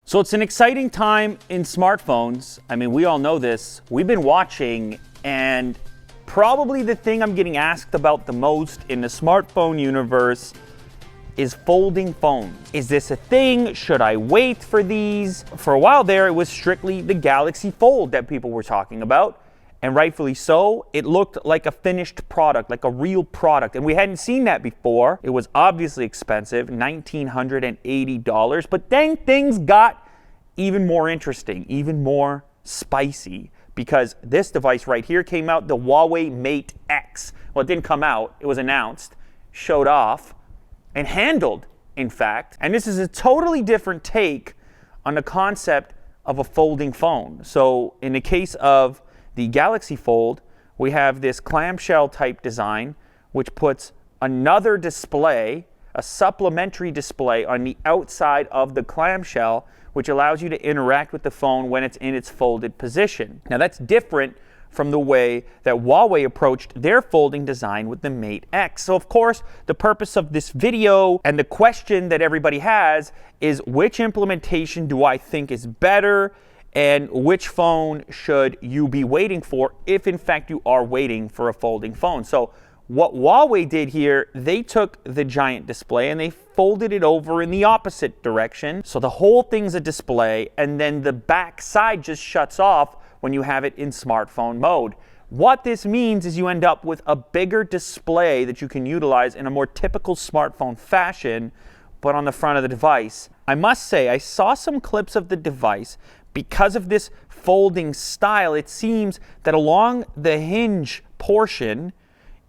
So it's an exciting time in smartphones. I mean, we all know this. We've been watching, and probably the thing I'm getting asked about the most in the smartphone universe is folding phones. Is this a thing? Should I wait for these? For a while there, it was strictly the Galaxy Fold that people were talking about, and rightfully so. It looked like a finished product, like a real product, and we hadn't seen that before. It was obviously expensive, $1,980, but then things got even more interesting, even more spicy, because this device right here came out, the Huawei Mate X. Well, it didn't come out, it was announced, showed off, and handled, in fact. And this is a totally different take on the concept of a folding phone. So in the case of the Galaxy Fold, we have this clamshell type design, which puts another display, a supplementary display on the outside of the clamshell, which allows you to interact with the phone when it's in its folded position. Now that's different from the way that Huawei approached their folding design with the Mate X. So of course, the purpose of this video and the question that everybody has is, which implementation do I think is better, and which phone should you be waiting for if in fact you are waiting for a folding phone? So what Huawei did here, they took the giant display and they folded it over in the opposite direction. So the whole thing's a display, and then the back side just shuts off when you have it in smartphone mode. What this means is you end up with a bigger display that you can utilize in a more typical smartphone fashion, but on the front of the device. I must say, I saw some clips of the device. Because of this folding style, it seems that along the hinge portion,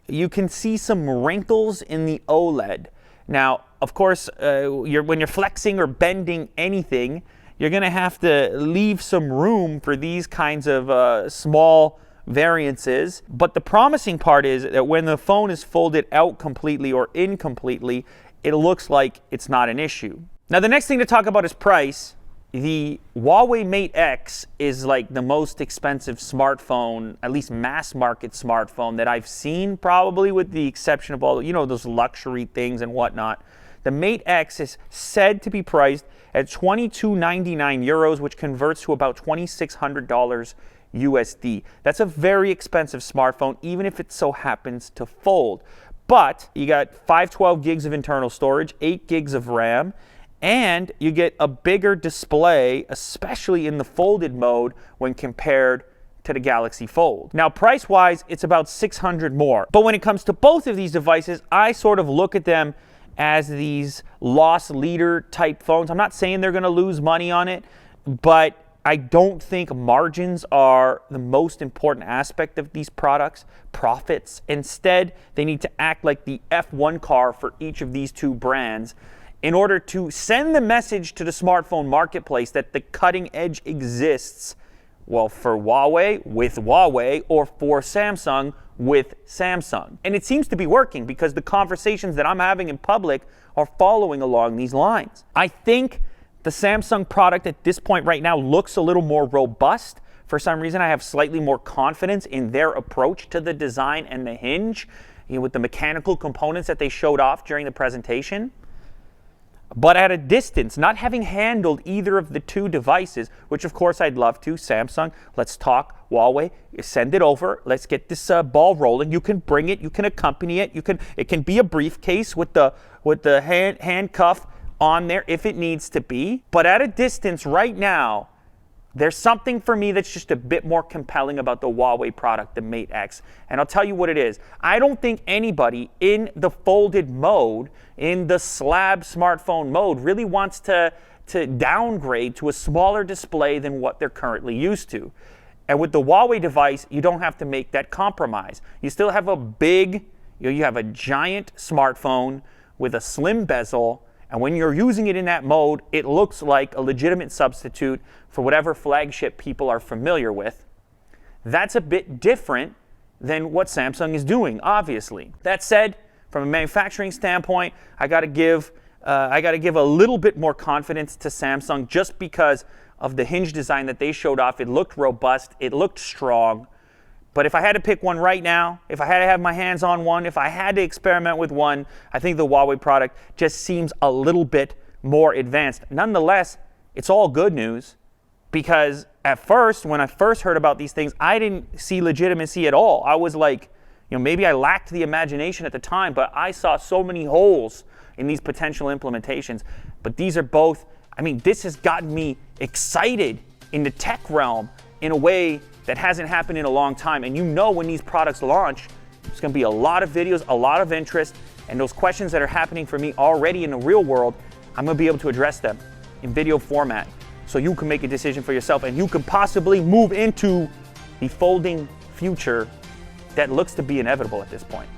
you can see some wrinkles in the OLED. Now, of course, when you're flexing or bending anything, you're going to have to leave some room for these kinds of small variances. But the promising part is that when the phone is folded out completely or incompletely, it looks like it's not an issue. Now, the next thing to talk about is price. The Huawei Mate X is like the most expensive smartphone, at least mass market smartphone, that I've seen, probably with the exception of all, those luxury things and whatnot. The Mate X is said to be priced at €22.99, which converts to about $2,600 USD. That's a very expensive smartphone, even if it so happens to fold. But you got 512 gigs of internal storage, 8 gigs of RAM, and you get a bigger display, especially in the folded mode when compared to the Galaxy Fold. Now, price-wise, it's about $600 more. But when it comes to both of these devices, I sort of look at them as these loss leader type phones. I'm not saying they're going to lose money on it, but I don't think margins are the most important aspect of these products, profits. Instead, they need to act like the F1 car for each of these two brands in order to send the message to the smartphone marketplace that the cutting edge exists, well, for Huawei with Huawei, or for Samsung with Samsung. And it seems to be working, because the conversations that I'm having in public are following along these lines. I think the Samsung product at this point right now looks a little more robust. For some reason, I have slightly more confidence in their approach to the design and the hinge, with the mechanical components that they showed off during the presentation. But at a distance, not having handled either of the two devices, which of course I'd love to, Samsung, let's talk, Huawei, send it over, let's get this ball rolling. You can bring it, you can accompany it, it can be a briefcase with the handcuff on there if it needs to be. But at a distance right now, there's something for me that's just a bit more compelling about the Huawei product, the Mate X. And I'll tell you what it is. I don't think anybody in the folded mode, in the slab smartphone mode, really wants to downgrade to a smaller display than what they're currently used to. And with the Huawei device, you don't have to make that compromise. You still have a big, you have a giant smartphone with a slim bezel, and when you're using it in that mode, it looks like a legitimate substitute for whatever flagship people are familiar with. That's a bit different than what Samsung is doing, obviously. That said, from a manufacturing standpoint, I got to give a little bit more confidence to Samsung, just because of the hinge design that they showed off. It looked robust, it looked strong. But if I had to pick one right now, if I had to have my hands on one, if I had to experiment with one, I think the Huawei product just seems a little bit more advanced. Nonetheless, it's all good news, because at first, when I first heard about these things, I didn't see legitimacy at all. I was like, maybe I lacked the imagination at the time, but I saw so many holes in these potential implementations. But these are both, this has gotten me excited in the tech realm in a way that hasn't happened in a long time. And when these products launch, there's going to be a lot of videos, a lot of interest, and those questions that are happening for me already in the real world, I'm going to be able to address them in video format, so you can make a decision for yourself and you can possibly move into the folding future that looks to be inevitable at this point.